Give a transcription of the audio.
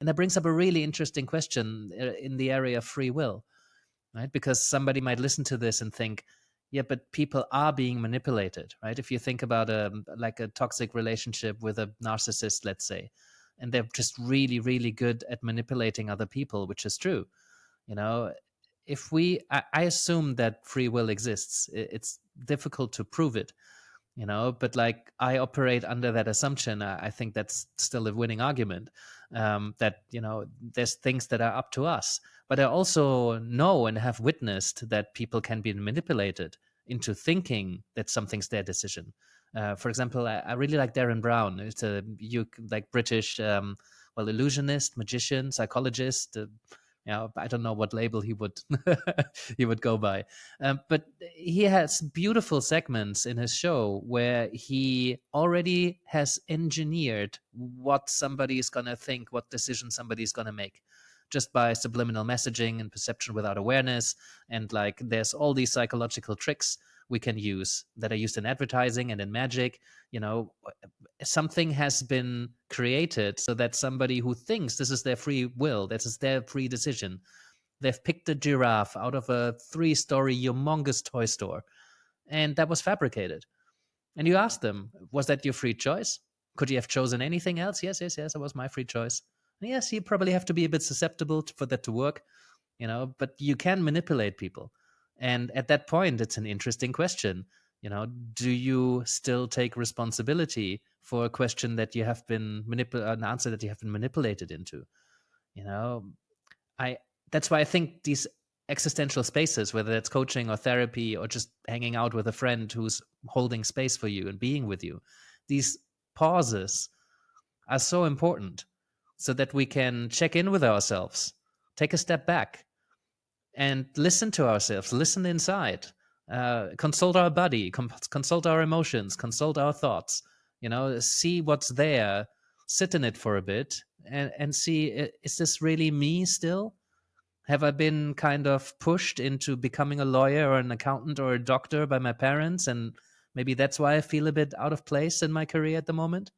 And that brings up a really interesting question in the area of free will, right? Because somebody might listen to this and think, yeah, but people are being manipulated, right? If you think about a toxic relationship with a narcissist, let's say, and they're just really, really good at manipulating other people, which is true. You know, if I assume that free will exists. It's difficult to prove it, but like I operate under that assumption. I think that's still a winning argument, that there's things that are up to us, but I also know and have witnessed that people can be manipulated into thinking that something's their decision. For example, I really like Darren Brown. It's a like British, illusionist, magician, psychologist. I don't know what label he would he would go by, but he has beautiful segments in his show where he already has engineered what somebody is going to think, what decision somebody is going to make, just by subliminal messaging and perception without awareness. And like, there's all these psychological tricks we can use that are used in advertising and in magic. Something has been created so that somebody who thinks this is their free will, this is their free decision, they've picked a giraffe out of a 3-story humongous toy store, and that was fabricated. And you ask them, was that your free choice? Could you have chosen anything else? Yes, yes, yes, it was my free choice. And yes, you probably have to be a bit susceptible for that to work, but you can manipulate people. And at that point, it's an interesting question. Do you still take responsibility for a question that you have been an answer that you have been manipulated into? You know, I That's why I think these existential spaces, whether it's coaching or therapy or just hanging out with a friend who's holding space for you and being with you, these pauses are so important so that we can check in with ourselves, take a step back, and listen to ourselves, listen inside, consult our body, consult our emotions, consult our thoughts, see what's there, sit in it for a bit, and see, is this really me still? Have I been kind of pushed into becoming a lawyer or an accountant or a doctor by my parents? And maybe that's why I feel a bit out of place in my career at the moment.